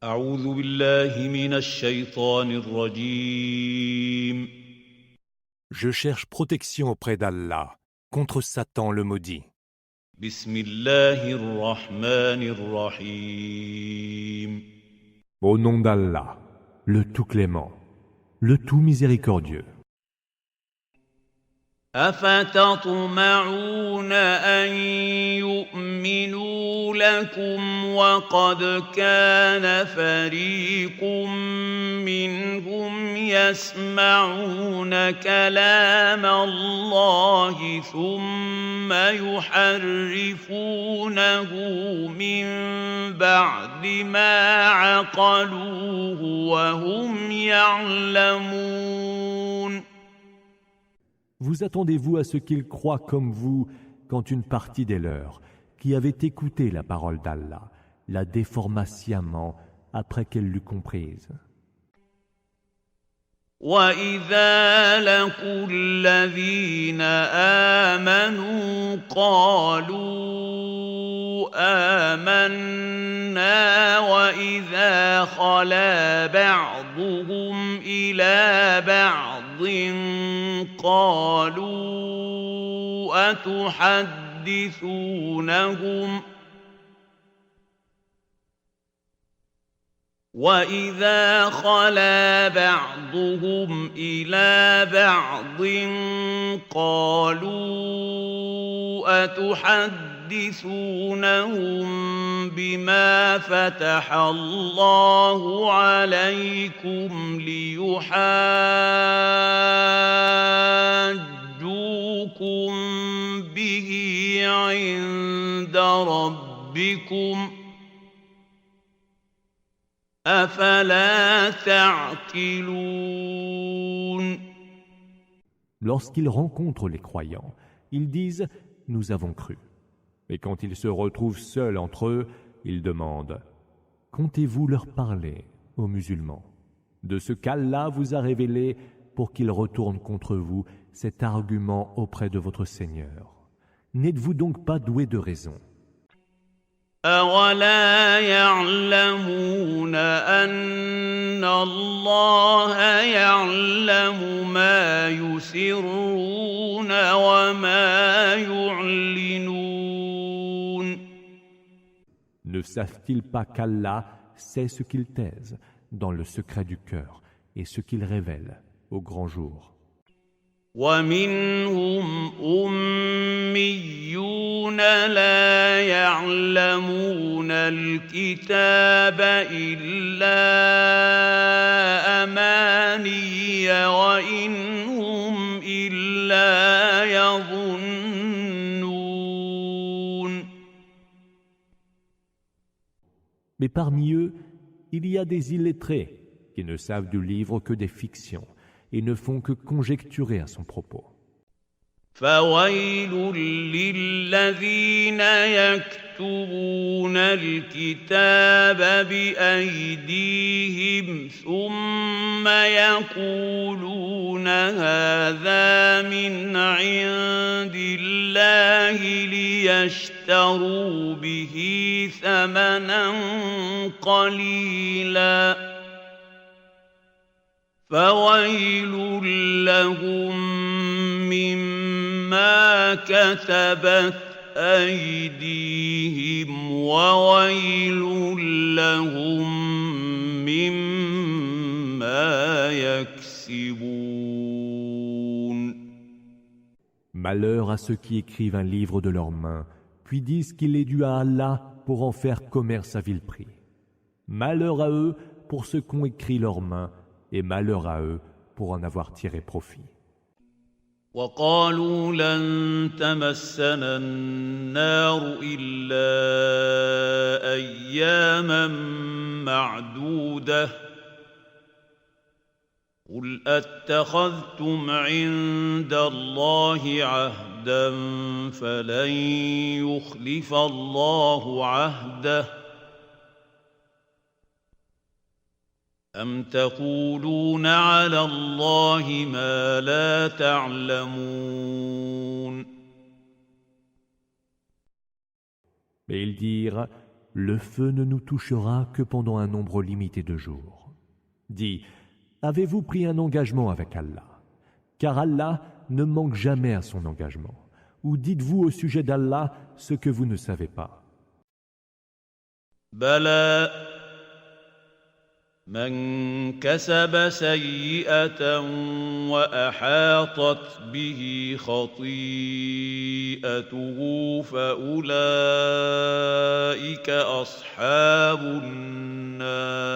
أعوذ بالله من الشيطان الرجيم. Je cherche protection auprès d'Allah contre Satan le maudit. بسم الله الرحمن الرحيم. Au nom d'Allah, le tout clément, le tout miséricordieux. أفتطمعون أن يؤمنوا لكم وقد كان فريق منهم يسمعون كلام الله ثم يحرفونه من بعد ما عقلوه وهم يعلمون. Vous attendez-vous à ce qu'ils croient comme vous quand une partie des leurs, qui avait écouté la parole d'Allah, la déforma sciemment après qu'elle l'eut comprise. وَإِذَا لَقُوا الَّذِينَ آمَنُوا قَالُوا آمَنَّا وَإِذَا خَلَا بَعْضُهُمْ إِلَىٰ بَعْضٍ قَالُوا أَتُحَدِّثُونَهُمْ وَإِذَا خَلَا بَعْضُهُمْ إِلَىٰ بَعْضٍ قَالُوا أَتُحَدِّثُونَهُم بِمَا فَتَحَ اللَّهُ عَلَيْكُمْ لِيُحَاجُّوكُم بِهِ عِندَ رَبِّكُمْ ۚ أَفَلَا تَعْقِلُونَ. Lorsqu'ils rencontrent les croyants, ils disent « Nous avons cru ». Mais quand ils se retrouvent seuls entre eux, ils demandent « Comptez-vous leur parler, aux musulmans, de ce qu'Allah vous a révélé pour qu'ils retournent contre vous cet argument auprès de votre Seigneur? N'êtes-vous donc pas doués de raison ? أَوَلَا يَعْلَمُونَ أَنَّ اللَّهَ يَعْلَمُ مَا يُسِرُّونَ وَمَا يُعْلِنُونَ. Ne savent-ils pas qu'Allah sait ce qu'ils taisent dans le secret du cœur et ce qu'ils révèlent au grand jour? وَمِنْهُمْ أُمِّيُّونَ لَا يَعْلَمُونَ الْكِتَابَ إِلَّا أَمَانِيَّ وَإِنْ هُمْ إِلَّا يَظُنُّونَ. Mais parmi eux, il y a des illettrés qui ne savent du livre que des fictions et ne font que conjecturer à son propos. فَوَيْلٌ لِّلَّذِينَ يَكْتُبُونَ الْكِتَابَ بِأَيْدِيهِمْ ثُمَّ يَقُولُونَ هَٰذَا مِنْ عِندِ اللَّهِ لِيَشْتَرُوا بِهِ ثَمَنًا قَلِيلًا. فَوَيْلٌ لَّهُم مِّمَّا كَتَبَتْ أَيْدِيهِمْ وَوَيْلٌ لَّهُم مِّمَّا يَكْسِبُونَ. Malheur à ceux qui écrivent un livre de leurs mains, puis disent qu'il est dû à Allah pour en faire commerce à vil prix. Malheur à eux pour ceux qu'ont écrit leurs mains, et malheur à eux pour en avoir tiré profit. وَقَالُوا لَن تَمَسَّنَا النَّارُ إِلَّا أَيَّامًا مَّعْدُودَةً ۚ قُلْ أَتَّخَذْتُمْ عِندَ اللَّهِ عَهْدًا فَلَن يُخْلِفَ اللَّهُ عَهْدَهُ ۖ أَمْ تَقُولُونَ عَلَى اللَّهِ مَا لَا تَعْلَمُونَ. Mais ils dirent, le feu ne nous touchera que pendant un nombre limité de jours. Dis, avez-vous pris un engagement avec Allah? Car Allah ne manque jamais à son engagement. Ou dites-vous au sujet d'Allah ce que vous ne savez pas. بلى من كسب سيئة وأحاطت به خطيئته فأولئك أصحاب النار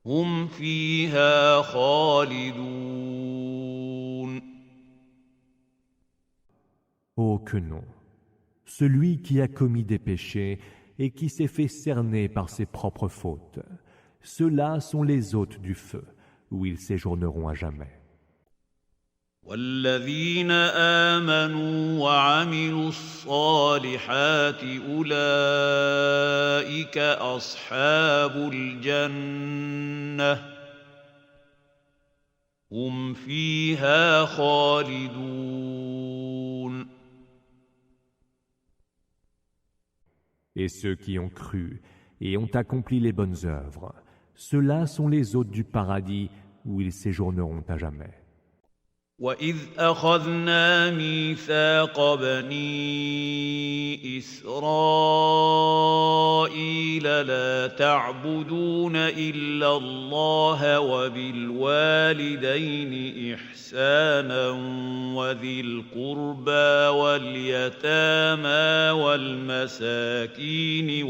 هم فيها خالدون. Oh que non! Celui qui a commis des péchés et qui s'est fait cerner par ses propres fautes, ceux-là sont les hôtes du feu, où ils séjourneront à jamais. والذين آمنوا وعملوا الصالحات أولئك أصحاب الجنة هم فيها خالدون. Et ceux qui ont cru et ont accompli les bonnes œuvres, ceux-là sont les hôtes du paradis où ils séjourneront à jamais. وَإِذْ أَخَذْنَا مِيثَاقَ بَنِي إِسْرَائِيلَ لَا تَعْبُدُونَ إِلَّا اللَّهَ وَبِالْوَالِدَيْنِ إِحْسَانًا وَذِي الْقُرْبَى وَالْيَتَامَى وَالْمَسَاكِينِ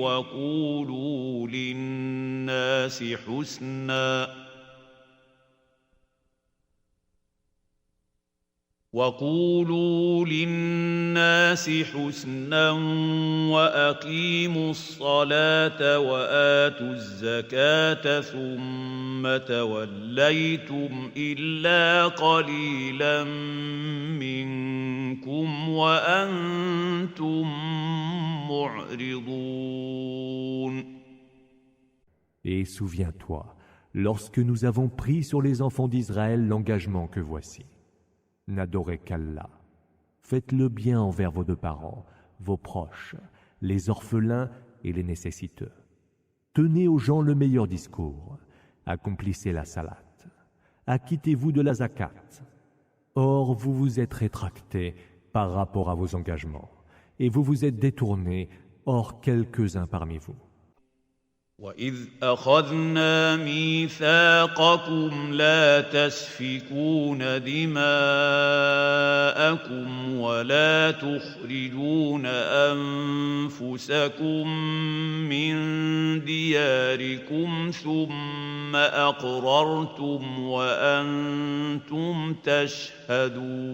وقولوا للناس حسنا وأقيموا الصلاة وآتوا الزكاة ثم توليتم إلا قليلا منكم وأنتم معرضون. Et souviens-toi, lorsque nous avons pris sur les enfants d'Israël l'engagement que voici. N'adorez qu'Allah. Faites le bien envers vos deux parents, vos proches, les orphelins et les nécessiteux. Tenez aux gens le meilleur discours. Accomplissez la salat. Acquittez-vous de la zakat. Or, vous vous êtes rétractés par rapport à vos engagements, et vous vous êtes détournés, hors quelques-uns parmi vous. وَإِذْ أَخَذْنَا مِيثَاقَكُمْ لَا تَسْفِكُونَ دِمَاءَكُمْ وَلَا تُخْرِجُونَ أَنفُسَكُم مِّن دِيَارِكُمْ ثُمَّ أَقْرَرْتُمْ وَأَنتُمْ تَشْهَدُونَ.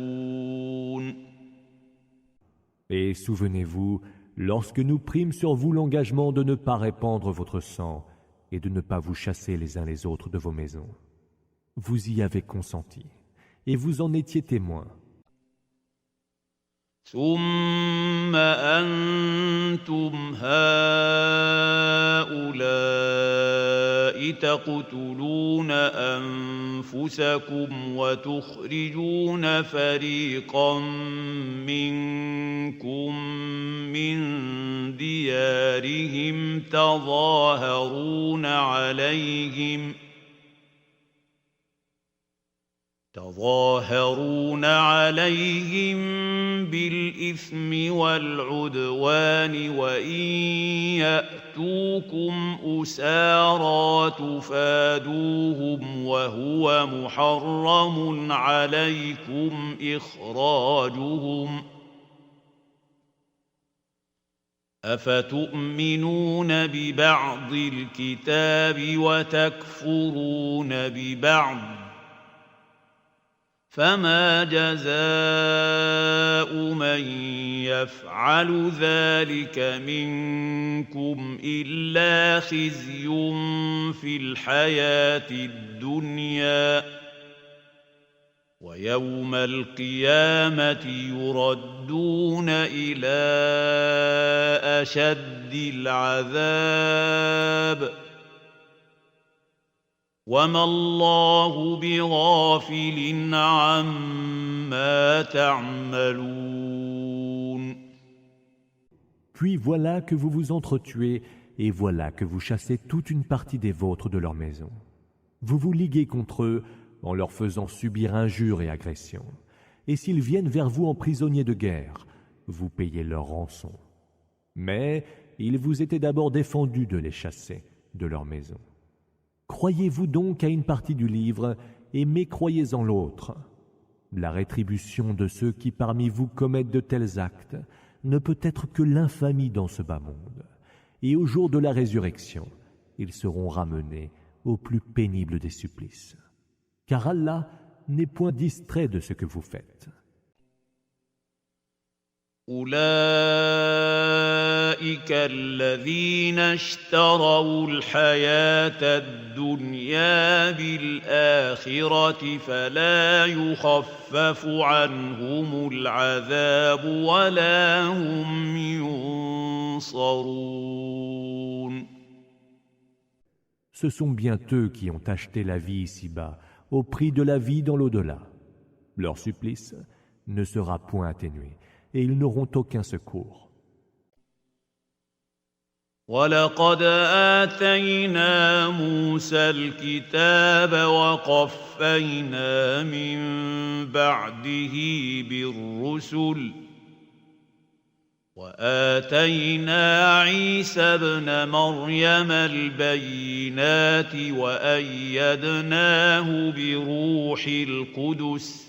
Et souvenez-vous, lorsque nous prîmes sur vous l'engagement de ne pas répandre votre sang et de ne pas vous chasser les uns les autres de vos maisons, vous y avez consenti et vous en étiez témoins. ثم أنتم هؤلاء تقتلون أنفسكم وتخرجون فريقا منكم من ديارهم تظاهرون عليهم بالإثم والعدوان وإن يأتوكم أسارى تفادوهم وهو محرم عليكم إخراجهم أفتؤمنون ببعض الكتاب وتكفرون ببعض فما جزاء من يفعل ذلك منكم إلا خزي في الحياة الدنيا ويوم القيامة يردون إلى أشد العذاب وما الله بغافل عما تعملون. Puis voilà que vous vous entretuez, et voilà que vous chassez toute une partie des vôtres de leur maison. Vous vous liguez contre eux en leur faisant subir injures et agressions. Et s'ils viennent vers vous en prisonniers de guerre, vous payez leur rançon. Mais il vous était d'abord défendu de les chasser de leur maison. Croyez-vous donc à une partie du livre et mécroyez en l'autre? La rétribution de ceux qui parmi vous commettent de tels actes ne peut être que l'infamie dans ce bas monde. Et au jour de la résurrection, ils seront ramenés au plus pénible des supplices. Car Allah n'est point distrait de ce que vous faites. أولئك الذين اشتروا الحياة الدنيا بالآخرة فلا يخفف عنهم العذاب ولا هم ينصرون. Ce sont bien eux qui ont acheté la vie ici-bas au prix de la vie dans l'au-delà. Leur supplice ne sera point atténué et ils n'auront aucun secours. وَلَقَدْ آتَيْنَا مُوسَى الْكِتَابَ وَقَفَّيْنَا مِن بَعْدِهِ بِالرُّسُلِ وَآتَيْنَا عِيسَى ابْنَ مَرْيَمَ الْبَيِّنَاتِ وَأَيَّدْنَاهُ بِرُوحِ الْقُدُسِ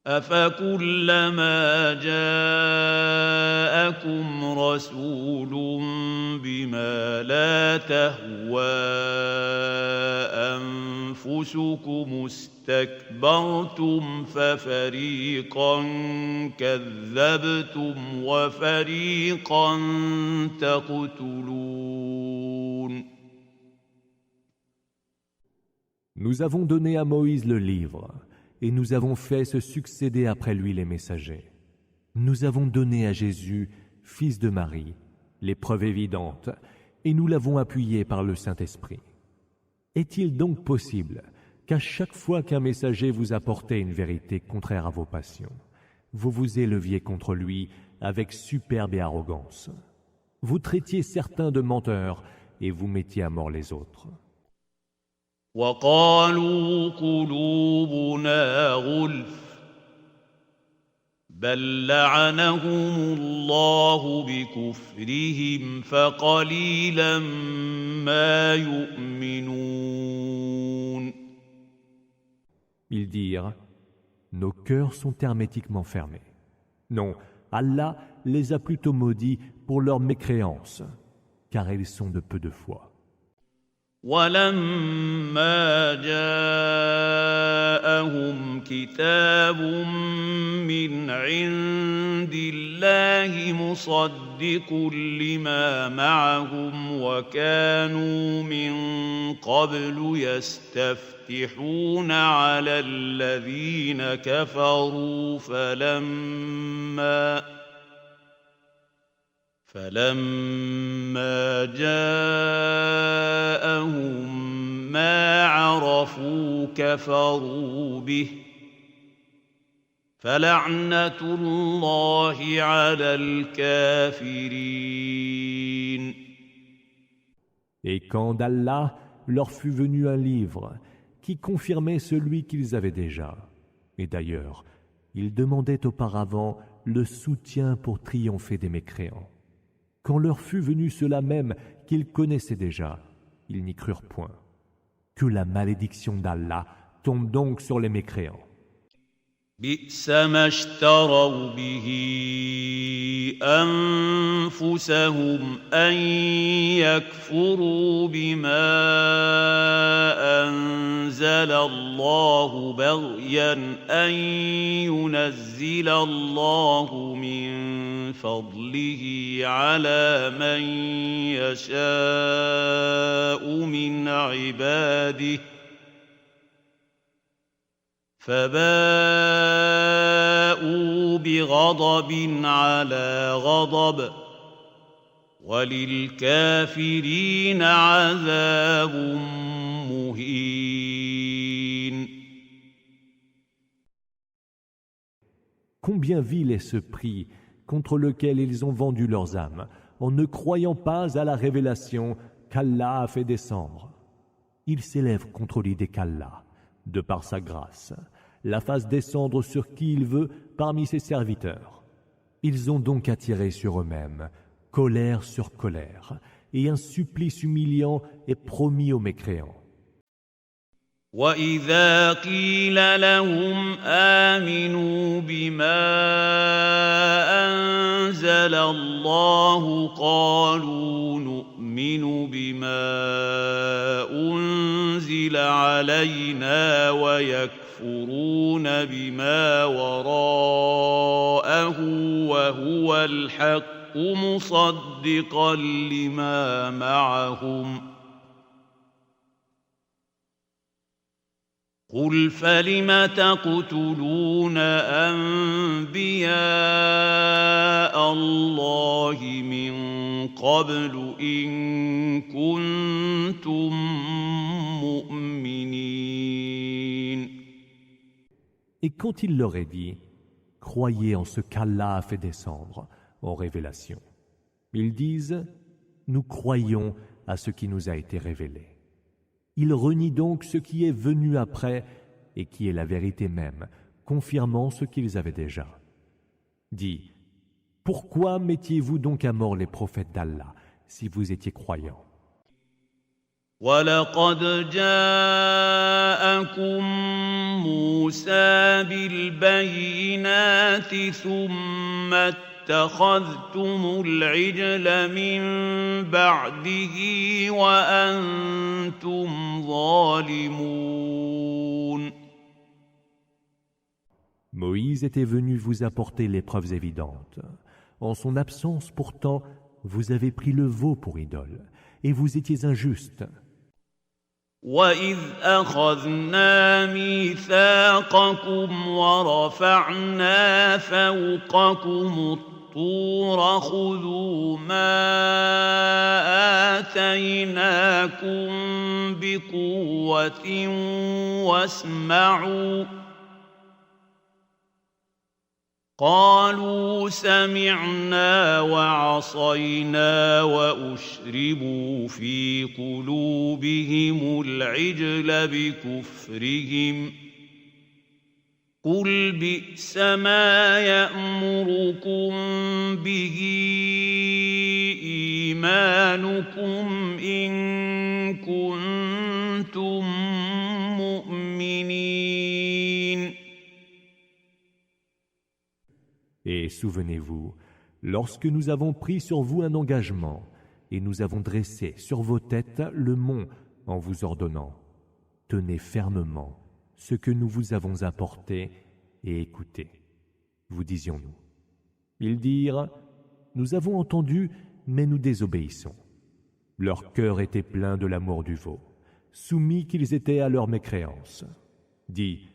أَفَكُلَّمَا جَاءَكُمْ رَسُولٌ بِمَا لَا تَهْوَىٰ أَنفُسُكُمُ اسْتَكْبَرْتُمْ فَفَرِيقًا كَذَّبْتُمْ وَفَرِيقًا تَقْتُلُونَ. Nous avons donné à Moïse le livre, et nous avons fait se succéder après lui les messagers. Nous avons donné à Jésus, fils de Marie, les preuves évidentes, et nous l'avons appuyé par le Saint-Esprit. Est-il donc possible qu'à chaque fois qu'un messager vous apportait une vérité contraire à vos passions, vous vous éleviez contre lui avec superbe et arrogance? Vous traitiez certains de menteurs et vous mettiez à mort les autres. وَقَالُوا قُلُوبُنَا غُلْفٌ بَل لَّعَنَهُمُ اللَّهُ بِكُفْرِهِمْ فَقَلِيلًا مَّا يُؤْمِنُونَ. Ils dirent, nos cœurs sont hermétiquement fermés. Non, Allah les a plutôt maudits pour leur mécréance, car ils sont de peu de foi. وَلَمَّا جَاءَهُمْ كِتَابٌ مِّنْ عِندِ اللَّهِ مُصَدِّقٌ لِّمَا مَعَهُمْ وَكَانُوا مِن قَبْلُ يَسْتَفْتِحُونَ عَلَى الَّذِينَ كَفَرُوا فَلَمَّا جَاءَهُم مَّا عَرَفُوا كَفَرُوا بِهِ فَلَعْنَةُ اللَّهِ عَلَى الْكَافِرِينَ. Et quand d'Allah leur fut venu un livre qui confirmait celui qu'ils avaient déjà, et d'ailleurs, ils demandaient auparavant le soutien pour triompher des mécréants. Quand leur fut venu cela même qu'ils connaissaient déjà, ils n'y crurent point. Que la malédiction d'Allah tombe donc sur les mécréants. بِئْسَ مَا اشْتَرَوْا بِهِ أَنفُسَهُمْ أَن يَكْفُرُوا بِمَا أَنزَلَ اللَّهُ بَغْيًا أَن يُنَزِّلَ اللَّهُ مِن فَضْلِهِ عَلَىٰ مَن يَشَاءُ مِنْ عِبَادِهِ فَبَاءُوا بِغَضَبٍ عَلَىٰ غَضَبٍ وَلِلْكَافِرِينَ عَذَابٌ مُّهِينٌ. Combien vil est ce prix contre lequel ils ont vendu leurs âmes, en ne croyant pas à la révélation qu'Allah a fait descendre. Ils s'élèvent contre l'idée qu'Allah, de par sa grâce, la fasse descendre sur qui il veut parmi ses serviteurs. Ils ont donc attiré sur eux-mêmes colère sur colère, et un supplice humiliant est promis aux mécréants. وَإِذَا قِيلَ لَهُمْ آمِنُوا بِمَا أَنزَلَ اللَّهُ قَالُوا نُؤْمِنُ بِمَا أُنزِلَ عَلَيْنَا وَيَكْفُرُونَ بِمَا وَرَاءَهُ وَهُوَ الْحَقُّ مُصَدِّقًا لِمَا مَعَهُمْ ۗ قُلْ فَلِمَ تَقْتُلُونَ أَنبِيَاءَ اللَّهِ مِن قَبْلُ إِن كُنتُم مُّؤْمِنِينَ. Et quand il leur est dit, croyez en ce qu'Allah a fait descendre en révélation, ils disent, nous croyons à ce qui nous a été révélé. Ils renient donc ce qui est venu après et qui est la vérité même, confirmant ce qu'ils avaient déjà. Dis, pourquoi mettiez-vous donc à mort les prophètes d'Allah si vous étiez croyants? وَلَقَدْ جَاءَكُم مُّوسَىٰ بِالْبَيِّنَاتِ ثُمَّ اتَّخَذْتُمُ الْعِجْلَ مِن بَعْدِهِ وَأَنتُمْ ظَالِمُونَ. Moïse était venu vous apporter les preuves évidentes. En son absence, pourtant, vous avez pris le veau pour idole, et vous étiez injustes. وَإِذْ أَخَذْنَا مِيثَاقَكُمْ وَرَفَعْنَا فَوْقَكُمُ الطُّورَ خُذُوا مَا آتَيْنَاكُمْ بِقُوَّةٍ وَاسْمَعُوا ۖ قالوا سمعنا وعصينا وأشربوا في قلوبهم العجل بكفرهم قل بئس ما يأمركم به إيمانكم إن كنتم مؤمنين. Et souvenez-vous, lorsque nous avons pris sur vous un engagement, et nous avons dressé sur vos têtes le mont en vous ordonnant, tenez fermement ce que nous vous avons apporté et écoutez. Vous disions-nous. Ils dirent, nous avons entendu, mais nous désobéissons. Leur cœur était plein de l'amour du veau, soumis qu'ils étaient à leur mécréance. Dis,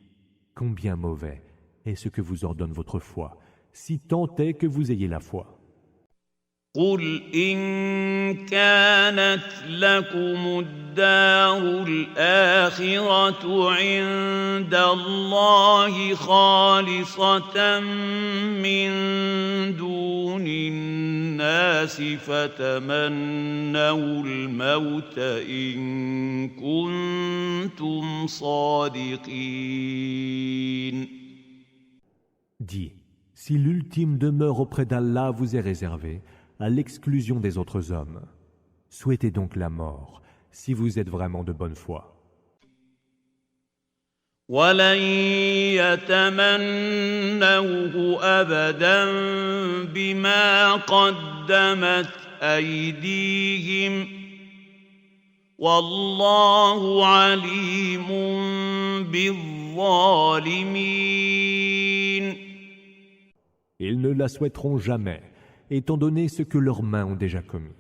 combien mauvais est ce que vous ordonne votre foi, si tant est que vous ayez la foi. قل إن كانت لكم الدار الآخرة عند الله خالصة من دون الناس فتمنوا الموت إن كنتم صادقين. Dis, si l'ultime demeure auprès d'Allah vous est réservée, à l'exclusion des autres hommes, souhaitez donc la mort, si vous êtes vraiment de bonne foi. وَلَن يَتَمَنَّوْهُ أَبَدًا بِمَا قَدَّمَتْ أَيْدِيهِمْ وَاللَّهُ عَلِيمٌ بِالظَّالِمِينَ. Ils ne la souhaiteront jamais, étant donné ce que leurs mains ont déjà commis.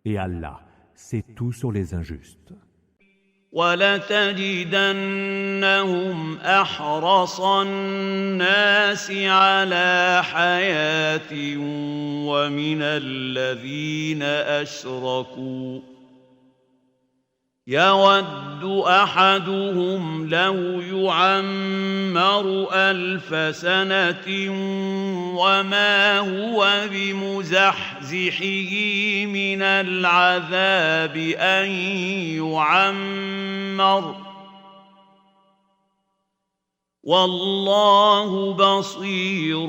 Et Allah sait tout sur les injustes. وَلَتَجِدَنَّهُمْ أَحْرَصَ النَّاسِ عَلَىٰ حَيَاةٍ وَمِنَ الَّذِينَ أَشْرَكُوا يَوَدُّ أحدهم لو يعمر 1000 سنة وما هو بمزحزحه من العذاب أن يعمر والله بصير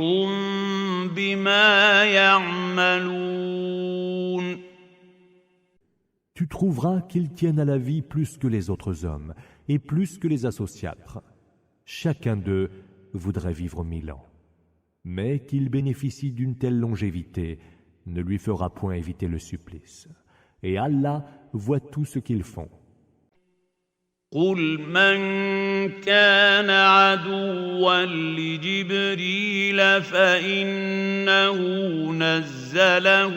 بما يعملون. Tu trouveras qu'ils tiennent à la vie plus que les autres hommes et plus que les associatres. Chacun d'eux voudrait vivre 1000 ans. Mais qu'il bénéficie d'une telle longévité ne lui fera point éviter le supplice. Et Allah voit tout ce qu'ils font. قل من كان عدوا لجبريل فإنه نزله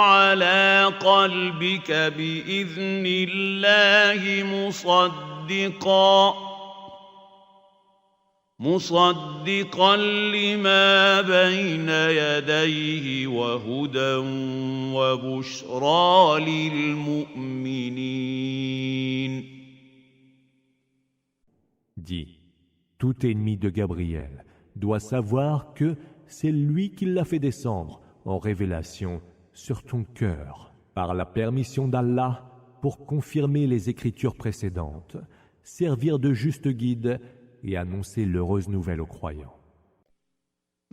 على قلبك بإذن الله مصدقا لما بين يديه وهدى وبشرى للمؤمنين. Dis, tout ennemi de Gabriel doit savoir que c'est lui qui l'a fait descendre en révélation sur ton cœur par la permission d'Allah pour confirmer les écritures précédentes, servir de juste guide et annoncer l'heureuse nouvelle aux croyants.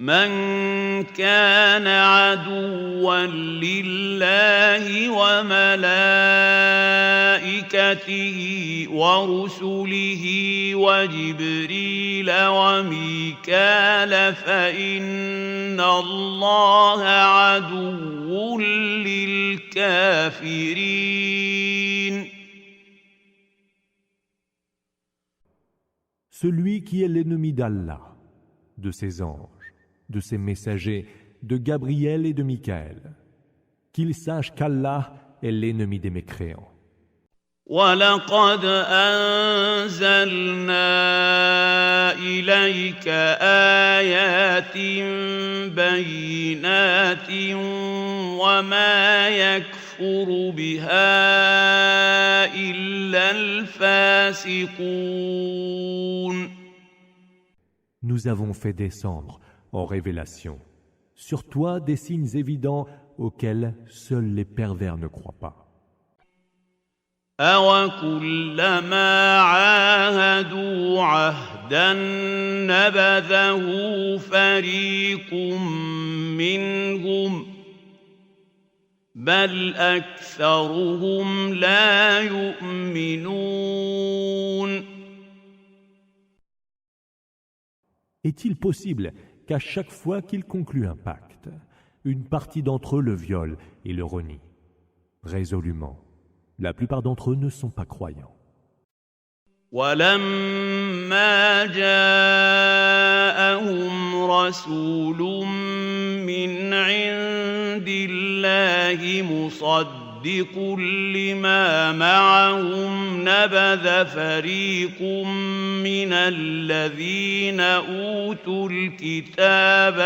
من كان عدوا لله وملائكته ورسله وجبريل وميكال فإن الله عدو للكافرين. Celui qui est l'ennemi d'Allah, de ses anges, de ses messagers, de Gabriel et de Michaël, qu'il sache qu'Allah est l'ennemi des mécréants. وَلَقَدْ أَنزَلْنَا إِلَيْكَ آيَاتٍ بَيِّنَاتٍ وَمَا يَكْفُرُ بِهَا إِلَّا الْفَاسِقُونَ. Nous avons fait descendre en révélation sur toi des signes évidents auxquels seuls les pervers ne croient pas. أَوَكُلَّمَا عَاهَدُوا عَهْدًا نَبَذَهُ فَرِيقٌ مِّنْهُمْ بَلْ أَكْثَرُهُمْ لَا يُؤْمِنُونَ. Est-il possible qu'à chaque fois qu'ils concluent un pacte, une partie d'entre eux le viole et le renie? Résolument, la plupart d'entre eux ne sont pas croyants. وَلَمَّا جَاءَهُمْ رَسُولٌ مِّنْ عِندِ اللَّهِ مُصَدِّقٌ لِّمَا مَعَهُمْ نَبَذَ فَرِيقٌ مِّنَ الَّذِينَ أُوتُوا الْكِتَابَ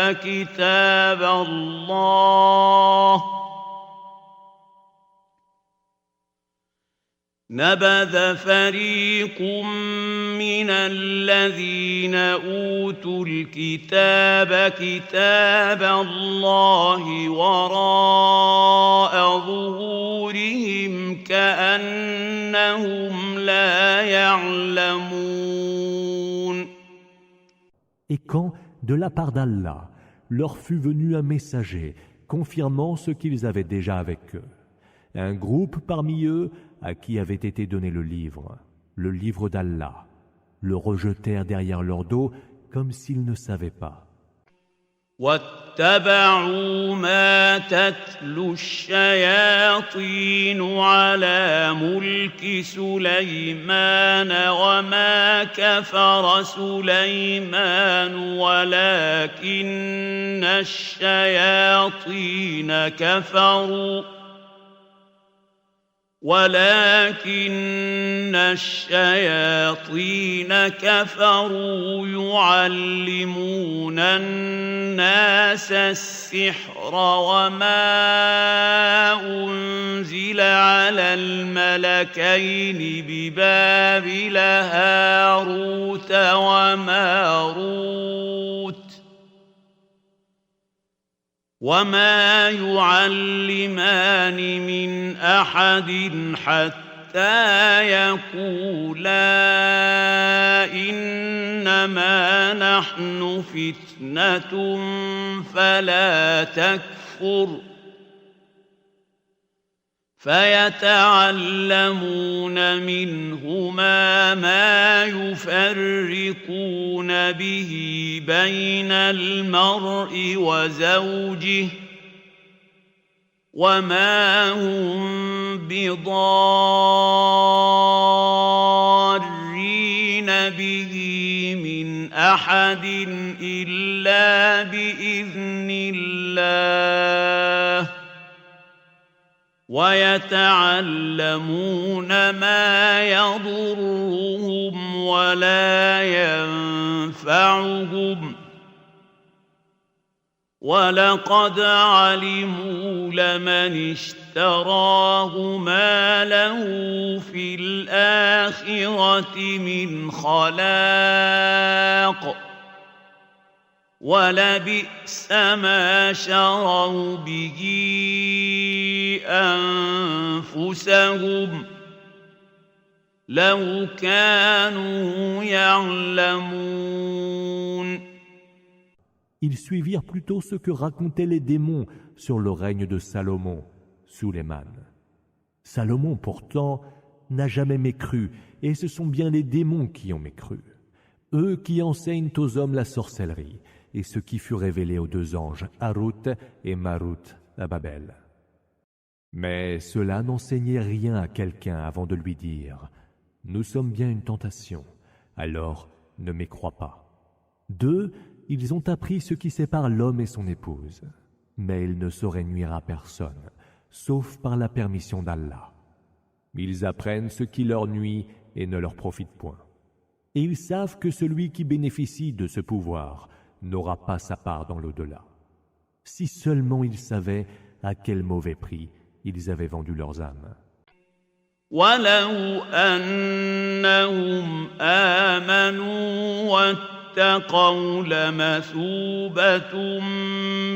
كتاب الله وراء ظهورهم كأنهم لا يعلمون. Et quand, de la part d'Allah, leur fut venu un messager confirmant ce qu'ils avaient déjà avec eux, un groupe parmi eux à qui avait été donné le livre d'Allah, le rejetèrent derrière leur dos comme s'ils ne savaient pas. واتبعوا ما تتلو الشياطين على ملك سليمان وما كفر سليمان ولكن الشياطين ولكن الشياطين كفروا يعلمون الناس السحر وما أنزل على الملكين ببابل هاروت وماروت وما يعلمان من أحد حتى يقولا إنما نحن فتنة فلا تكفر فيتعلمون منهما ما يفرقون به بين المرء وزوجه وما هم بضارين به من أحد إلا بإذن الله ويتعلمون ما يضرهم ولا ينفعهم ولقد علموا لمن اشتراه ما له في الآخرة من خلاق ولبئس ما شروا به أنفسهم لو كانوا يعلمون. Ils suivirent plutôt ce que racontaient les démons sur le règne de Salomon, Sulayman. Salomon, pourtant, n'a jamais mécru, et ce sont bien les démons qui ont mécru. Eux qui enseignent aux hommes la sorcellerie, et ce qui fut révélé aux deux anges, Harut et Marut, à Babel. Mais cela n'enseignait rien à quelqu'un avant de lui dire « Nous sommes bien une tentation, alors ne mécrois pas. » D'eux, ils ont appris ce qui sépare l'homme et son épouse, mais ils ne sauraient nuire à personne, sauf par la permission d'Allah. Ils apprennent ce qui leur nuit et ne leur profite point. Et ils savent que celui qui bénéficie de ce pouvoir n'aura pas sa part dans l'au-delà. Si seulement ils savaient à quel mauvais prix ils avaient vendu leurs âmes. وَلَوْ أَنَّهُمْ آمَنُوا وَاتَّقَوْا لَمَثُوبَةٌ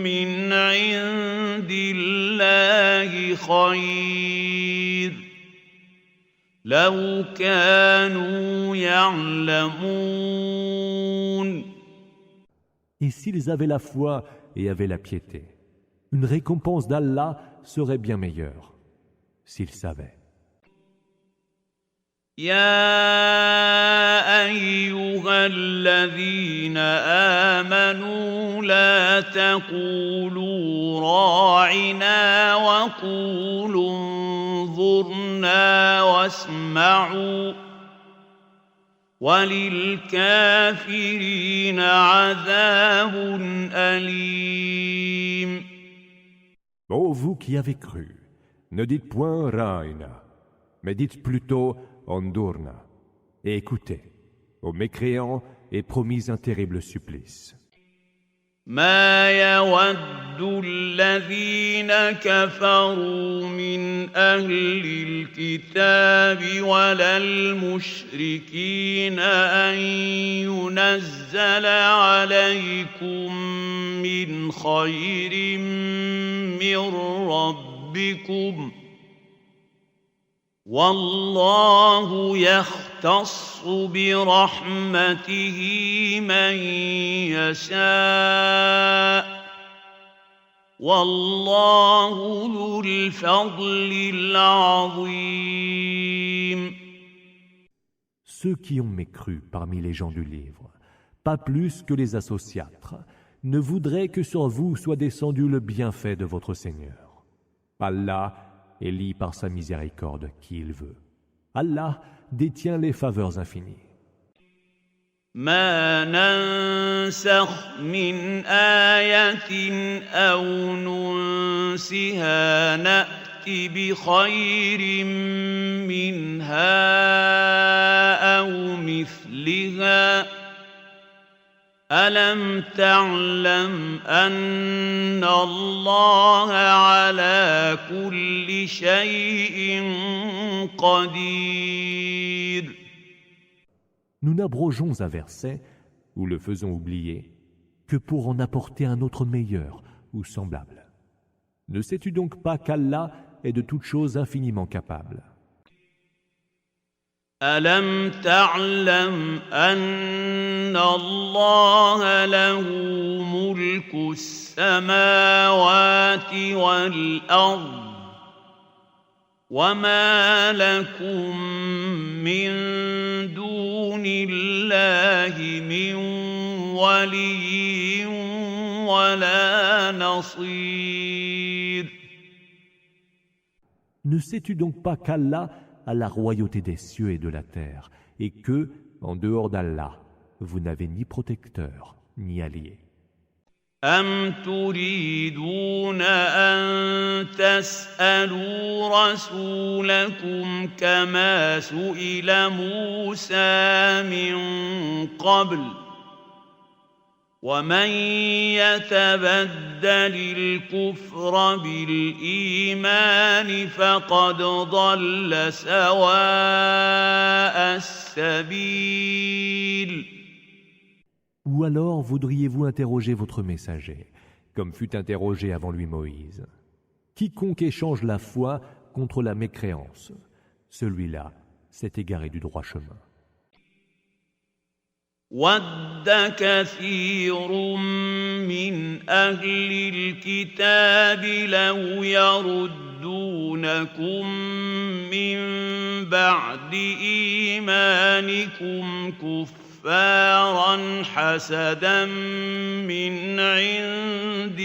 مِّنْ عِندِ اللَّهِ خَيْرٌ لَوْ كَانُوا يَعْلَمُونَ. Et s'ils avaient la foi et avaient la piété, une récompense d'Allah serait bien meilleure, s'ils savaient. يا أيها الذين آمنوا لا تقولوا راعنا وقولوا انظرنا واسمعوا وللكافرين عذاب أليم. Ô vous qui avez cru, ne dites point Ra'ina, mais dites plutôt Ondurna, et écoutez, aux mécréants est promis un terrible supplice. ما يود الذين كفروا من أهل الكتاب ولا المشركين أن ينزل عليكم من خير من ربكم والله يختص برحمته من يشاء والله ذو الفضل العظيم. Ceux qui ont mécru parmi les gens du livre, pas plus que les associatres, ne voudraient que sur vous soit descendu le bienfait de votre Seigneur. Allah élit par sa miséricorde qui il veut. Allah détient les faveurs infinies. ما ننسخ من آية أو ننسها نأت بخير منها أو مثلها ألم تعلم أن الله على كل شيء قدير. Nous n'abrogeons un verset, ou le faisons oublier, que pour en apporter un autre meilleur ou semblable. Ne sais-tu donc pas qu'Allah est de toutes choses infiniment capable? ألم تعلم أن الله له ملك السماوات والأرض وما لكم من دون الله من ولي ولا نصير. Ne sais-tu donc pas qu'Allah a la royauté des cieux et de la terre, et que, en dehors d'Allah, vous n'avez ni protecteur, ni allié? أم تريدون أن تسألوا رسولكم كما سئل موسى من قبل ومن يتبدل الكفر بالإيمان فقد ضل سواء السبيل. Ou alors voudriez-vous interroger votre messager, comme fut interrogé avant lui Moïse? Quiconque échange la foi contre la mécréance, celui-là s'est égaré du droit chemin. وَدَّ كَثِيرٌ مِّنْ أَهْلِ الْكِتَابِ لَوْ يَرُدُّونَكُم مِّن بَعْدِ إِيمَانِكُمْ كُفَّارًا حَسَدًا مِّنْ عِندِ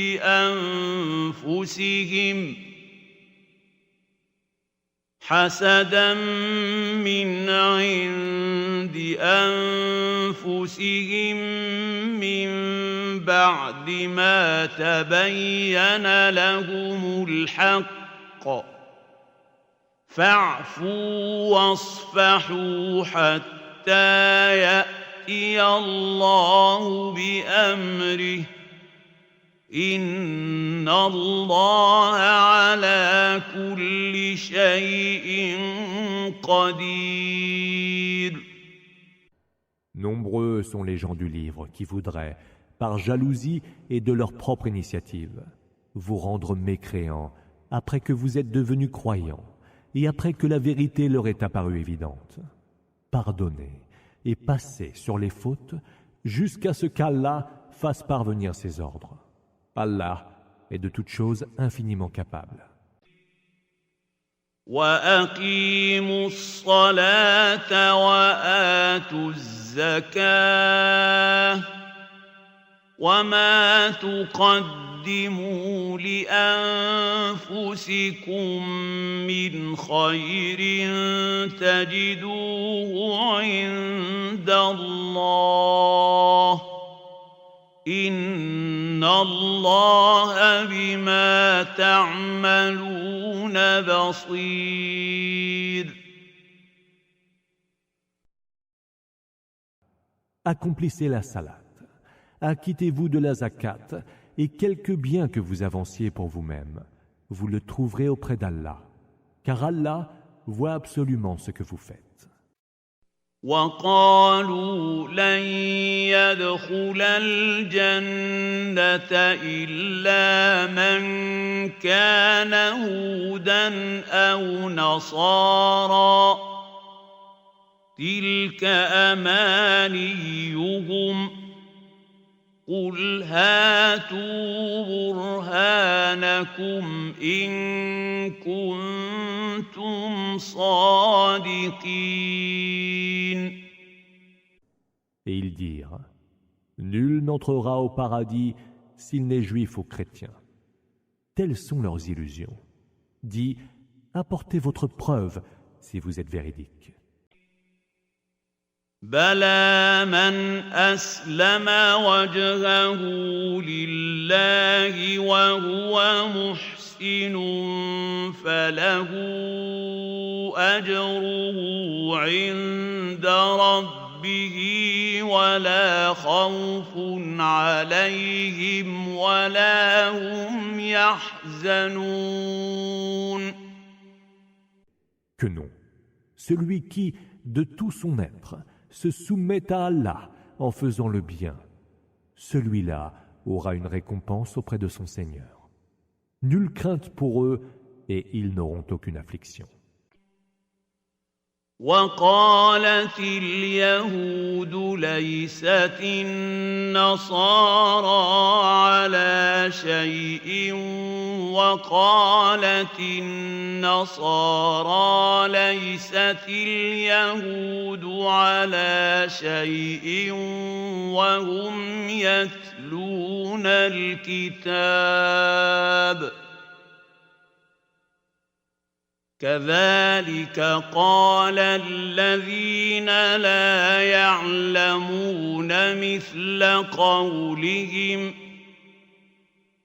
أنفسهم من بعد ما تبين لهم الحق فاعفوا واصفحوا حتى يأتي الله بأمره إن الله على كل شيء قدير. Nombreux sont les gens du livre qui voudraient, par jalousie et de leur propre initiative, vous rendre mécréants après que vous êtes devenus croyants et après que la vérité leur est apparue évidente. Pardonnez et passez sur les fautes jusqu'à ce qu'Allah fasse parvenir ses ordres. Allah est de toutes choses infiniment capable. وَأَقِيمُوا الصَّلَاةَ وَآتُوا الزَّكَاةَ وَمَا تُقَدِّمُوا لِأَنفُسِكُم مِّنْ خَيْرٍ تَجِدُوهُ عِندَ اللَّهِ إِنَّ اللَّهَ بِمَا تَعْمَلُونَ بَصِيرٌ. Accomplissez la salat, acquittez-vous de la zakat, et quelque bien que vous avanciez pour vous-même, vous le trouverez auprès d'Allah, car Allah voit absolument ce que vous faites. وَقَالُوا لَن يَدْخُلَ الْجَنَّةَ إِلَّا مَن كَانَ هُودًا أَوْ نَصَارَىٰ تِلْكَ أَمَانِيُّهُمْ قُلْ هَاتُوا بُرْهَانَكُمْ إِن كُنتُمْ صَادِقِينَ. Et ils dirent, nul n'entrera au paradis s'il n'est juif ou chrétien. Telles sont leurs illusions. Dis, apportez votre preuve si vous êtes véridique. بلى من أسلم وجهه لله وهو محسن فله أجره عند ربه ولا خوف عليهم ولا هم يحزنون. Que non, celui qui, de tout son être, se soumet à Allah en faisant le bien, celui-là aura une récompense auprès de son Seigneur. Nulle crainte pour eux et ils n'auront aucune affliction. وقالت اليهود ليست النصارى على شيء وقالت النصارى ليست اليهود على شيء وهم يتلون الكتاب كذلك قال الذين لا يعلمون مثل قولهم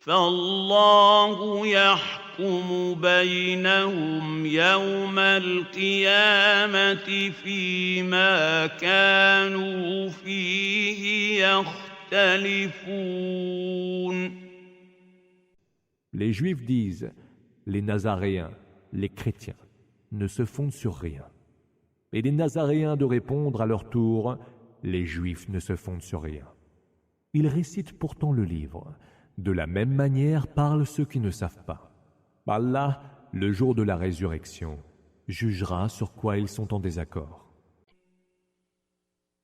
فالله يحكم بينهم يوم القيامة فيما كانوا فيه يختلفون. Les Juifs disent, les Nazaréens, les chrétiens, ne se fondent sur rien. Et les Nazaréens de répondre à leur tour, les Juifs ne se fondent sur rien. Ils récitent pourtant le livre. De la même manière parlent ceux qui ne savent pas. Allah, le jour de la résurrection, jugera sur quoi ils sont en désaccord.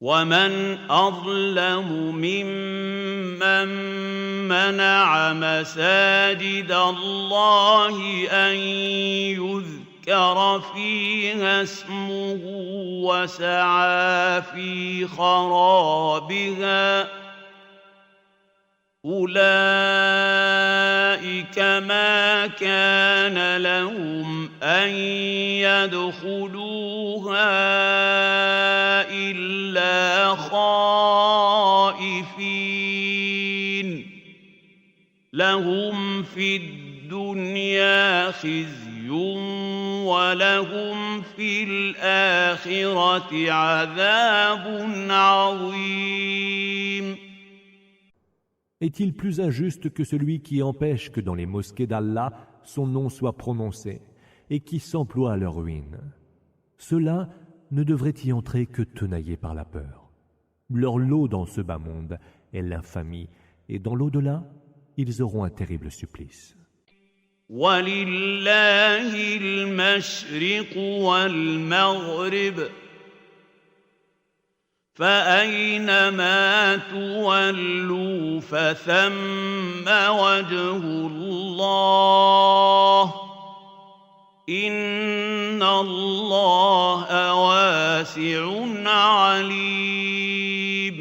ومن أظلم ممن منع مساجد الله أن يذكر فيها اسمه وسعى في خرابها أولئك ما كان لهم أن يدخلوها إلا خائفين لهم في الدنيا خزي ولهم في الآخرة عذاب عظيم. Est-il plus injuste que celui qui empêche que dans les mosquées d'Allah son nom soit prononcé et qui s'emploie à leur ruine? Ceux-là ne devraient y entrer que tenaillés par la peur. Leur lot dans ce bas monde est l'infamie et dans l'au-delà, ils auront un terrible supplice. وَلِلَّهِ الْمَشْرِقُ وَالْمَغْرِبُ فأينما تولوا فثم وجه الله إن الله واسع عليم.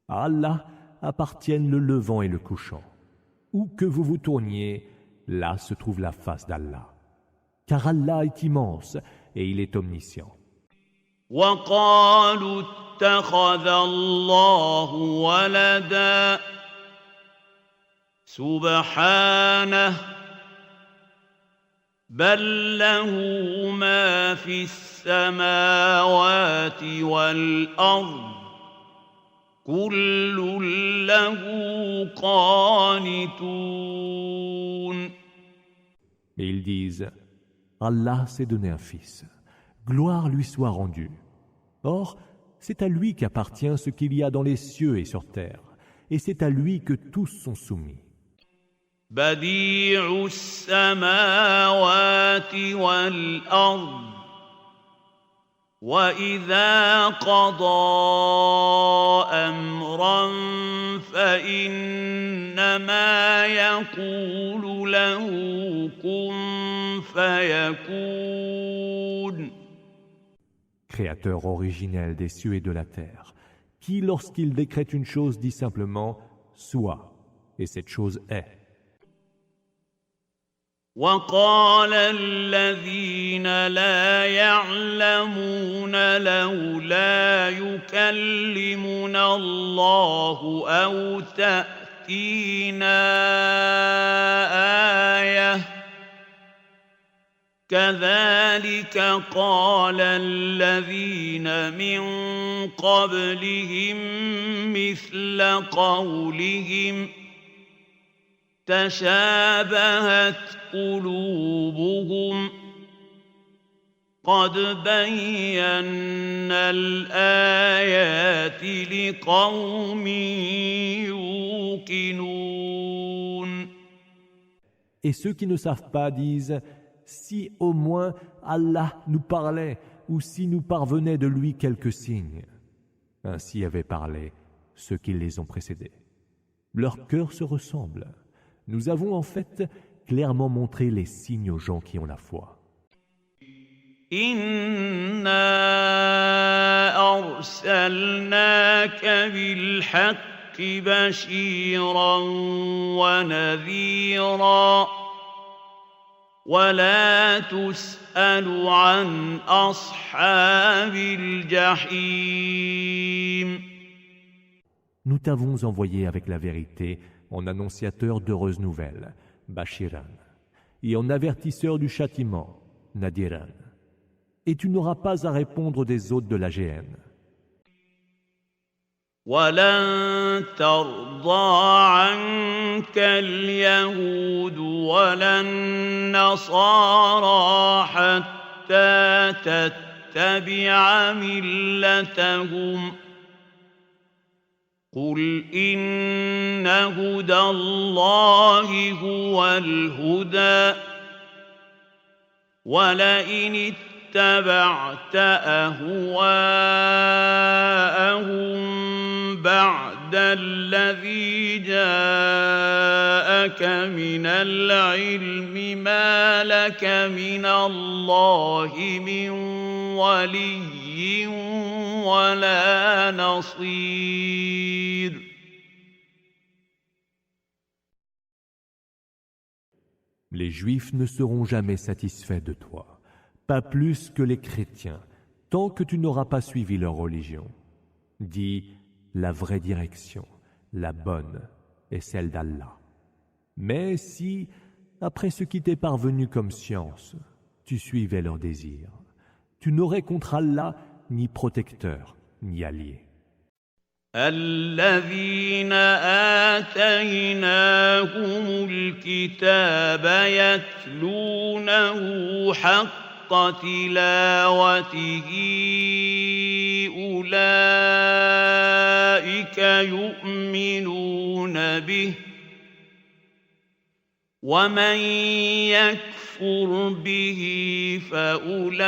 À Allah appartiennent le levant et le couchant. Où que vous vous tourniez, là se trouve la face d'Allah. Car Allah est immense et il est omniscient. وقالوا اتخذ الله ولدا سبحانه بل له ما في السماوات والأرض كل له قانتون. Mais ils disent, Allah s'est donné un fils. Gloire lui soit rendue. Or, c'est à lui qu'appartient ce qu'il y a dans les cieux et sur terre, et c'est à lui que tous sont soumis. بديع السماوات والأرض وإذا قضى أمرا فإنما يقول له كن فيكون. Créateur originel des cieux et de la terre, qui, lorsqu'il décrète une chose, dit simplement « Sois », et cette chose est. وقال الذين لا يعلمون لولا يكلمنا الله أو تأتينا آية كذلك قال الذين من قبلهم مثل قولهم تشابهت قلوبهم قد بينا الآيات لقوم يوقنون. Et ceux qui ne savent pas disent « Si au moins Allah nous parlait ou si nous parvenait de lui quelques signes. » Ainsi avaient parlé ceux qui les ont précédés. Leurs cœurs se ressemblent. Nous avons en fait clairement montré les signes aux gens qui ont la foi. إِنَّا أَرْسَلْنَاكَ بِالْحَقِّ بَشِيرًا وَنَذِيرًا وَلَا تُسْأَلُ عَنْ أَصْحَابِ الْجَحِيمِ. Nous t'avons envoyé avec la vérité en annonciateur d'heureuses nouvelles, Bashiran, et en avertisseur du châtiment, Nadiran. Et tu n'auras pas à répondre des hôtes de la géhenne. وَلَن تَرْضَىٰ عَنكَ الْيَهُودُ وَلَا النَّصَارَىٰ حَتَّىٰ تَتَّبِعَ مِلَّتَهُمْ قُلْ إِنَّ هُدَى اللَّهِ هُوَ الْهُدَىٰ وَلَئِنِ اتَّبَعْتَ أَهْوَاءَهُم بَعْدَ الَّذِي جَاءَكَ مِنَ الْعِلْمِ مَا لَكَ مِنَ اللَّهِ مِن وَلِيٍّ وَلَا نَصِيرٍ. Les Juifs ne seront jamais satisfaits de toi, pas plus que les chrétiens, tant que tu n'auras pas suivi leur religion. Dis, la vraie direction, la bonne, est celle d'Allah. Mais si, après ce qui t'est parvenu comme science, tu suivais leurs désirs, tu n'aurais contre Allah ni protecteur, ni allié. الذين آتيناهم الكتاب يتلونه حق تلاوته أولئك يؤمنون به ومن يكفر به فأولئك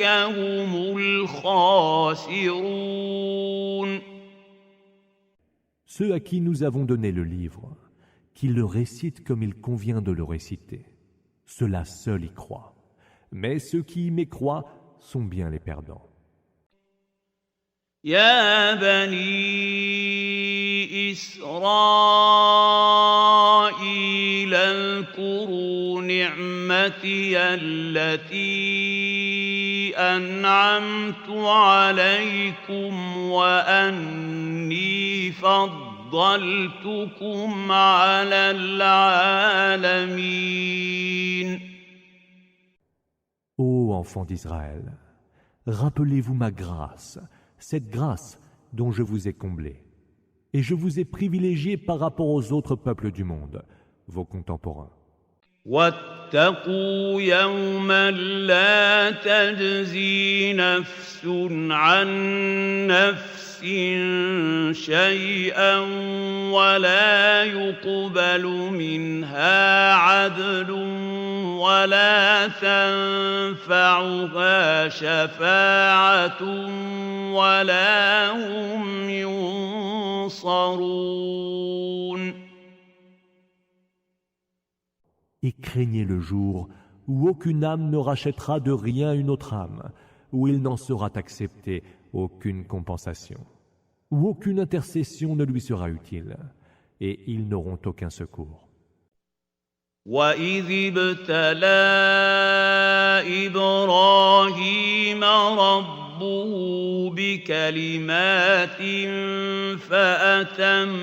هم الخاسرون. Ceux à qui nous avons donné le livre, qu'ils le récitent comme il convient de le réciter, ceux-là seuls y croient. Mais ceux qui y mécroient sont bien les perdants. يا بني إسرائيل اذكروا نعمتي التي أنعمت عليكم وأني فضلتكم على العالمين. Ô enfants d'Israël, rappelez-vous ma grâce, cette grâce dont je vous ai comblé, et je vous ai privilégié par rapport aux autres peuples du monde, vos contemporains. واتقوا يوما لا تجزي نفس عن نفس شيئا ولا يقبل منها عدل ولا تنفعها شفاعة ولا هم ينصرون. Et craignez le jour où aucune âme ne rachètera de rien une autre âme, où il n'en sera accepté aucune compensation, où aucune intercession ne lui sera utile, et ils n'auront aucun secours. وَإِذِ ابْتَلَىٰ إِبْرَاهِيمَ رَبُّهُ بِكَلِمَاتٍ فَأَتَمَّهُنَّ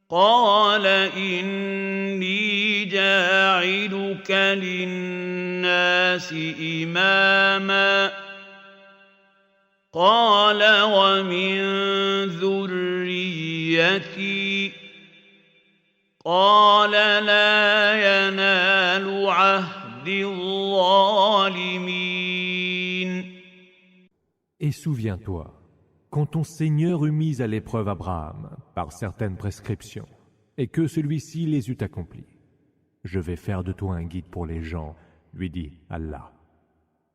قَالَ إِنِّي جَاعِلُكَ لِلنَّاسِ إِمَامًا قَالَ وَمِن ذُرِّيَّتِي قال لا ينال عهد الظالمين. Et souviens-toi, quand ton Seigneur eut mis à l'épreuve Abraham par certaines prescriptions, et que celui-ci les eut accomplies. Je vais faire de toi un guide pour les gens, lui dit Allah.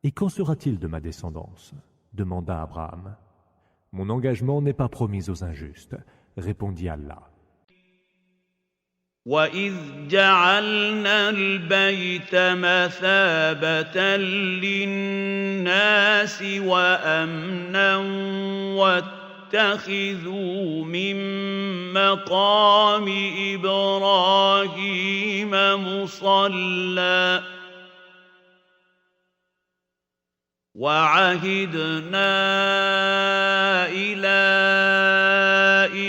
Et qu'en sera-t-il de ma descendance? Demanda Abraham. Mon engagement n'est pas promis aux injustes, répondit Allah. وَإِذْ جَعَلْنَا الْبَيْتَ مَثَابَةً لِلنَّاسِ وَأَمْنًا وَاتَّخِذُوا مِن مَّقَامِ إِبْرَاهِيمَ مُصَلًّى وَعَهِدْنَا إِلَىٰ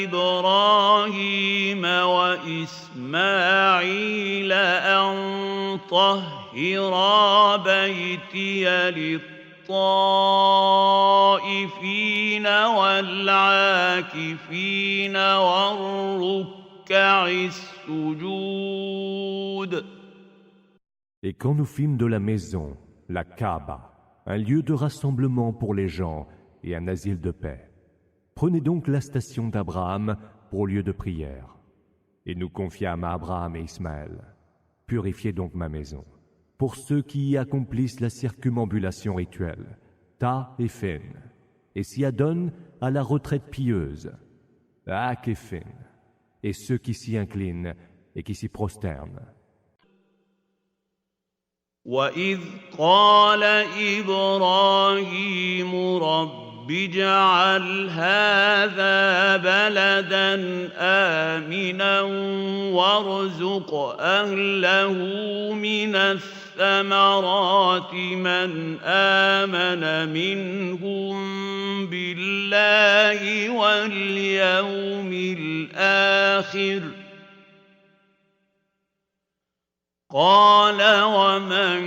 إِبْرَاهِيمَ وَإِسْمَاعِيلَ أَن طَهِّرَا بَيْتِيَ لِلطَّائِفِينَ وَالْعَاكِفِينَ وَالرُّكَّعِ السُّجُودِ. Et quand nous fîmes de la maison, la Kaaba, un lieu de rassemblement pour les gens et un asile de paix, prenez donc la station d'Abraham pour lieu de prière. Et nous confiâmes à Abraham et Ismaël. Purifiez donc ma maison, pour ceux qui y accomplissent la circumambulation rituelle, Ta et Fin, et s'y adonnent à la retraite pieuse, Ak et Fin, et ceux qui s'y inclinent et qui s'y prosternent. وَإِذْ قَالَ إِبْرَاهِيمُ رَبِّ اجْعَلْ هَٰذَا بَلَدًا آمِنًا وَارْزُقْ أَهْلَهُ مِنَ الثَّمَرَاتِ مَنْ آمَنَ مِنْهُم بِاللَّهِ وَالْيَوْمِ الْآخِرِ قال ومن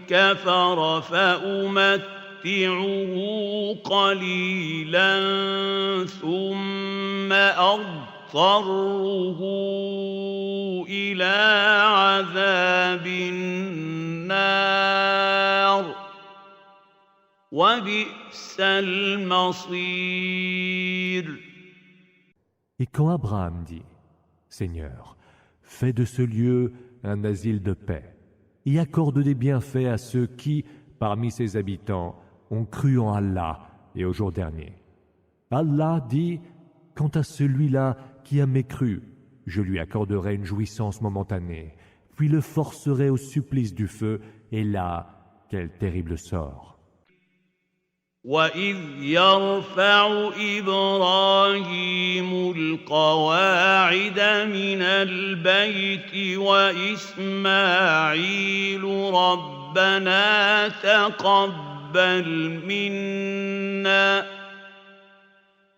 كفر فأمتعه قليلا ثم أضطره إلى عذاب النار وبئس المصير. Et quand Abraham dit, Seigneur, fais de ce lieu un asile de paix, et accorde des bienfaits à ceux qui, parmi ses habitants, ont cru en Allah et au jour dernier. Allah dit, quant à celui-là qui a mécru, je lui accorderai une jouissance momentanée, puis le forcerai au supplice du feu, et là, quel terrible sort. وَإِذْ يَرْفَعُ إِبْرَاهِيمُ الْقَوَاعِدَ مِنَ الْبَيْتِ وَإِسْمَاعِيلُ رَبَّنَا تَقَبَّلْ مِنَّا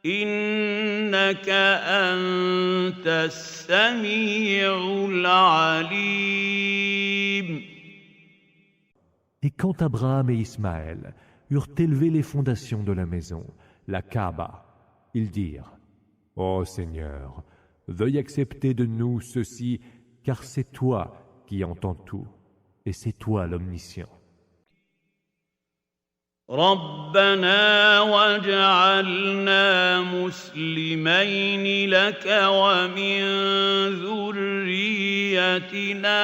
إِنَّكَ أَنتَ السَّمِيعُ الْعَلِيمُ. Et quand Abraham et Ismaël eurent élevé les fondations de la maison, la Kaaba, ils dirent, « Ô Seigneur, veuille accepter de nous ceci, car c'est toi qui entends tout, et c'est toi l'omniscient. » رَبَّنَا وَاجْعَلْنَا مُسْلِمَيْنِ لَكَ وَمِن ذُرِّيَّتِنَا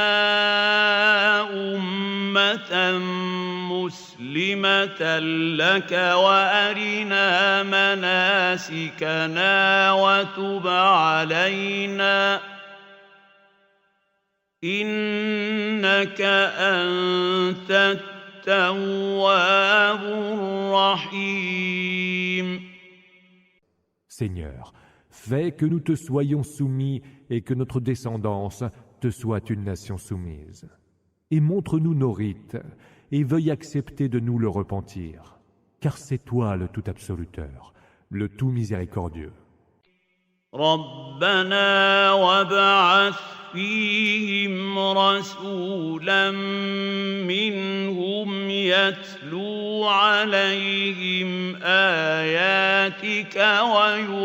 أُمَّةً مُسْلِمَةً لَكَ وَأَرِنَا مَنَاسِكَنَا وَتُبْ عَلَيْنَا إِنَّكَ أَنتَ التَّوَّابُ الرَّحِيمُ. Seigneur, fais que nous te soyons soumis et que notre descendance te soit une nation soumise. Et montre-nous nos rites, et veuille accepter de nous le repentir, car c'est toi le tout absoluteur, le tout miséricordieux. ربنا وابعث فيهم رسولا منهم يتلو عليهم آياتك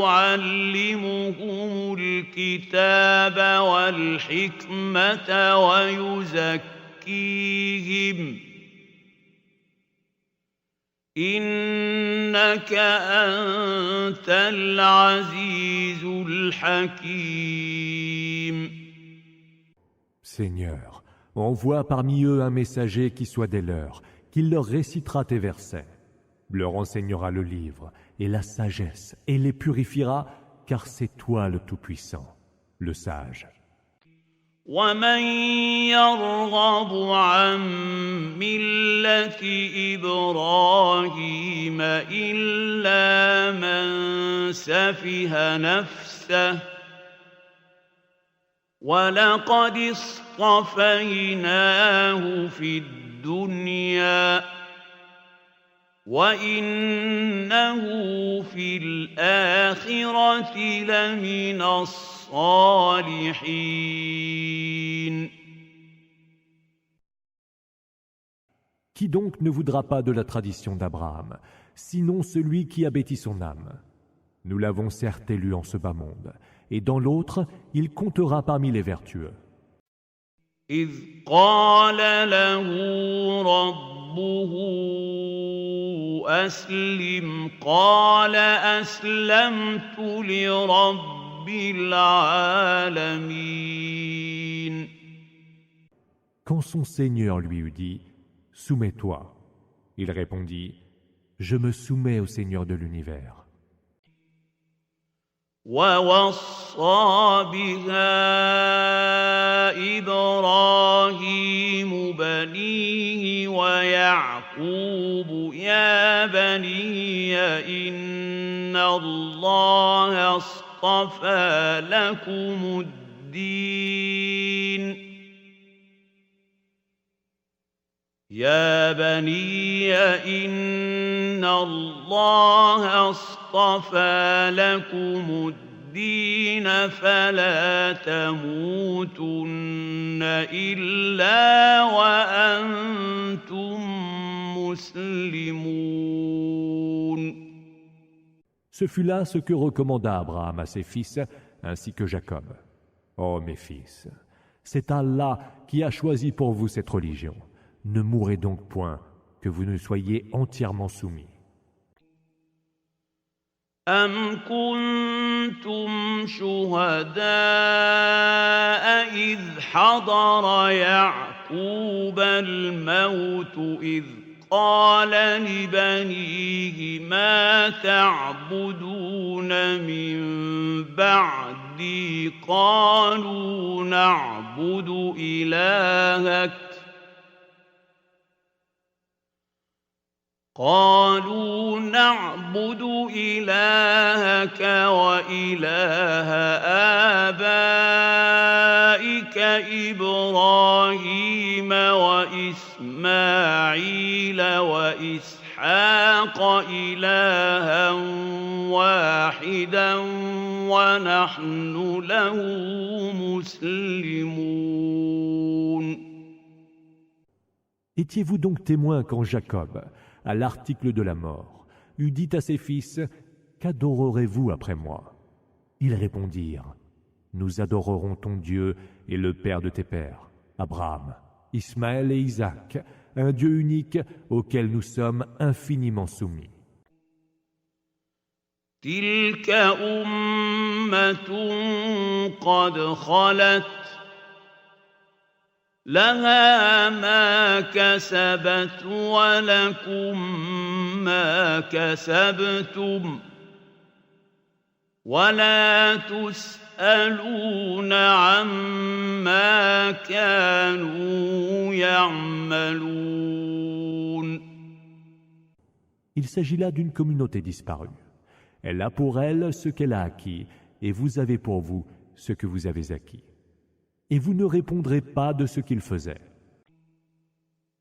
ويعلمهم الكتاب والحكمة ويزكيهم إنك أنت العزيز الحكيم. Seigneur, envoie parmi eux un messager qui soit des leurs, qui leur récitera tes versets, leur enseignera le livre et la sagesse, et les purifiera, car c'est toi le Tout-Puissant, le Sage. ومن يرغب عن ملة إبراهيم إلا من سفه نفسه ولقد اصطفيناه في الدنيا وإنه في الآخرة لمن الصالحين. Qui donc ne voudra pas de la tradition d'Abraham, sinon celui qui a bâti son âme? Nous l'avons certes élu en ce bas monde, et dans l'autre, il comptera parmi les vertueux. إذ قال له ربه أسلم قال أسلمت لرب العالمين. Quand son Seigneur lui eut dit « Soumets-toi », il répondit « Je me soumets au Seigneur de l'univers. » ووصى بها إبراهيم بنيه ويعقوب يا بني إن الله اصطفى لكم الدين يا بني إن الله اصطفى لكم الدين فلا تموتن إلا وأنتم مسلمون. Ce fut là ce que recommanda Abraham à ses fils, ainsi que Jacob. Ô mes fils, c'est Allah qui a choisi pour vous cette religion. Ne mourrez donc point, que vous ne soyez entièrement soumis. أم كنتم شهداء إذ حضر يعقوب الموت إذ قال لبنيه ما تعبدون من بعدي قالوا نعبد إلهك وإله آبائك إبراهيم وإسماعيل وإسحاق إلها واحدا ونحن له مسلمون. Étiez-vous donc témoins quand Jacob, à l'article de la mort, eut dit à ses fils « Qu'adorerez-vous après moi ?» Ils répondirent « Nous adorerons ton Dieu et le Père de tes pères, Abraham, Ismaël et Isaac, un Dieu unique auquel nous sommes infiniment soumis. » تلك أمة قد خلت لها ما كسبت ولكم ما كسبتم ولا تسألون عما كانوا يعملون. Il s'agit là d'une communauté disparue. Elle a pour elle ce qu'elle a acquis, et vous avez pour vous ce que vous avez acquis, et vous ne répondrez pas de ce qu'ils faisaient.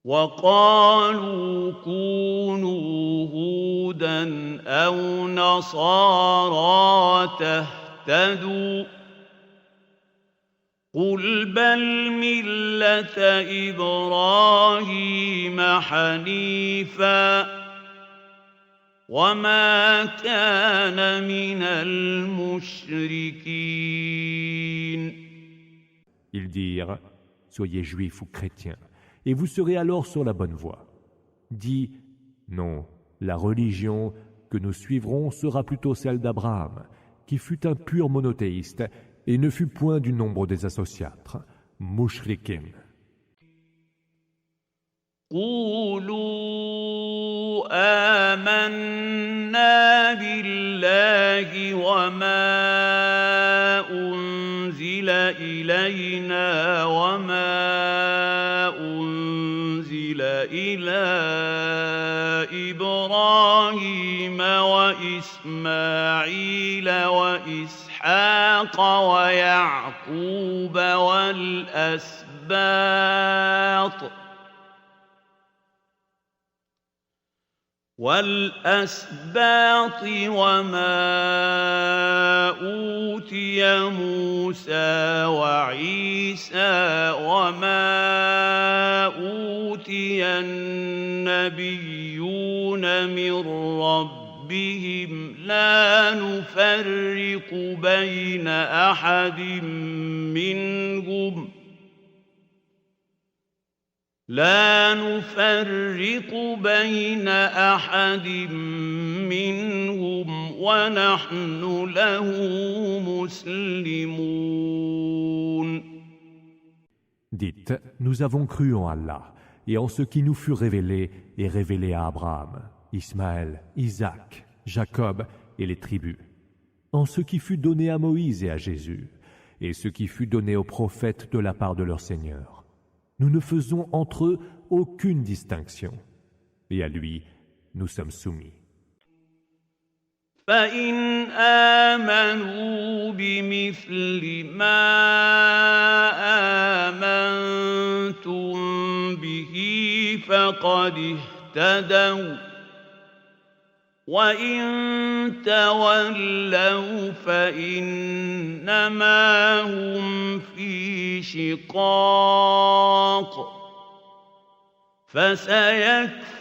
وقالوا كونوا هودا أو نصارى تهتدوا قل بل ملة إبراهيم حنيفا وما كان من المشركين. Ils dirent, soyez juifs ou chrétiens, et vous serez alors sur la bonne voie. Dis, non, la religion que nous suivrons sera plutôt celle d'Abraham, qui fut un pur monothéiste et ne fut point du nombre des associatres, mushrikin. قولوا آمنا بالله وما أنزل إلينا وما أنزل إلى إبراهيم وإسماعيل وإسحاق ويعقوب والأسباط وما أوتي موسى وعيسى وما أوتي النبيون من ربهم لا نفرق بين أحد منهم ونحن له مسلمون. Dites, nous avons cru en Allah et en ce qui nous fut révélé et révélé à Abraham, Ismaël, Isaac, Jacob et les tribus, en ce qui fut donné à Moïse et à Jésus, et ce qui fut donné aux prophètes de la part de leur Seigneur. Nous ne faisons entre eux aucune distinction, et à lui, nous sommes soumis. فإن آمنوا بمثل ما آمنتم به فقد اهتدوا وإن تولوا فإنما هم في شقاق فسيكفيكهم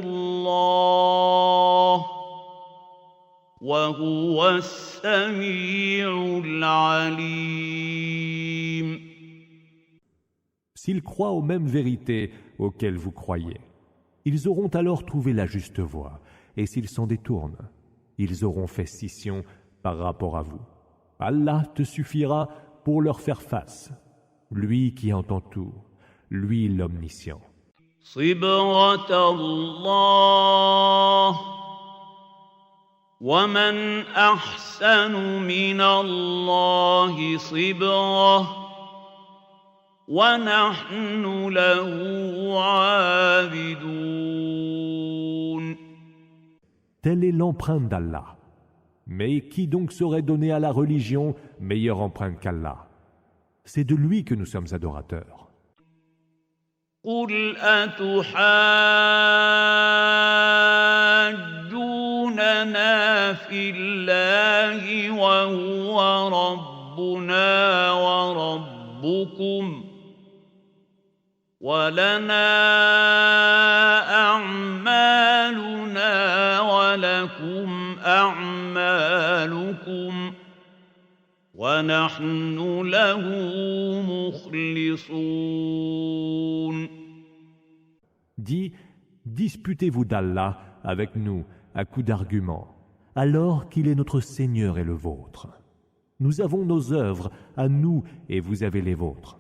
الله وهو السميع العليم. S'ils croient aux mêmes vérités auxquelles vous croyez, ils auront alors trouvé la juste voie, et s'ils s'en détournent, ils auront fait scission par rapport à vous. Allah te suffira pour leur faire face, lui qui entend tout, lui l'omniscient. صبغة الله ومن أحسن من الله صبغة ونحن له عابدون. Telle est l'empreinte d'Allah. Mais qui donc saurait donner à la religion meilleure empreinte qu'Allah? C'est de lui que nous sommes adorateurs. قل أتحاجوننا في الله وهو ربنا وربكم ولنا أعمالنا ولكم أعمالكم ونحن له مخلصون. Dis, disputez-vous d'Allah avec nous à coups d'arguments, alors qu'il est notre Seigneur et le vôtre. Nous avons nos œuvres à nous et vous avez les vôtres,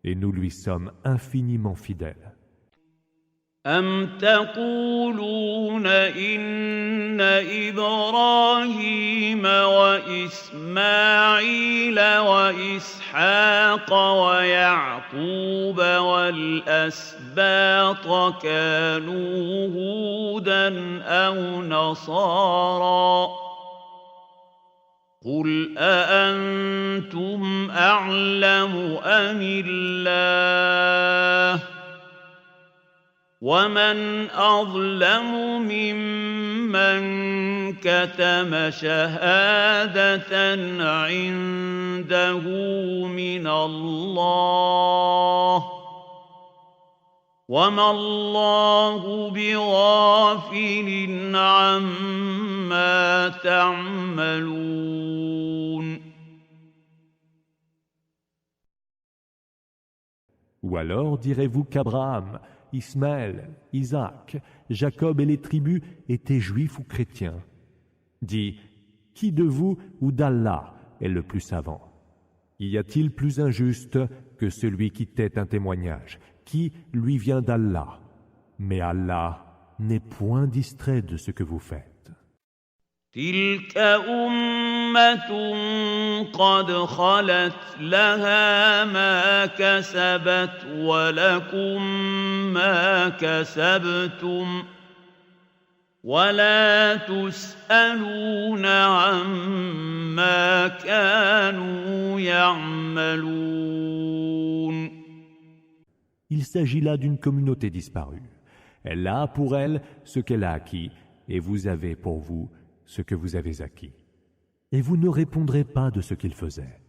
et nous lui sommes infiniment fidèles. أم تقولون إن إبراهيم وإسماعيل وإسحاق ويعقوب والأسباط كانوا هودا أو نصارى قل أأنتم أعلم أم الله ومن أظلم ممن كتم شهادة عنده من الله وما الله بغافل عما تعملون. Ou alors direz-vous qu'Abraham, Ismaël, Isaac, Jacob et les tribus étaient juifs ou chrétiens? Dis, qui de vous ou d'Allah est le plus savant? Y a-t-il plus injuste que celui qui tait un témoignage, qui lui vient d'Allah? Mais Allah n'est point distrait de ce que vous faites. تلك أمة قد خلت لها ما كسبت ولكم ما كسبتم ولا تسألون عما كانوا يعملون. Il s'agit là d'une communauté disparue. Elle a pour elle ce qu'elle a acquis, et vous avez pour vous ce que vous avez acquis. Et vous ne répondrez pas de ce qu'ils faisaient.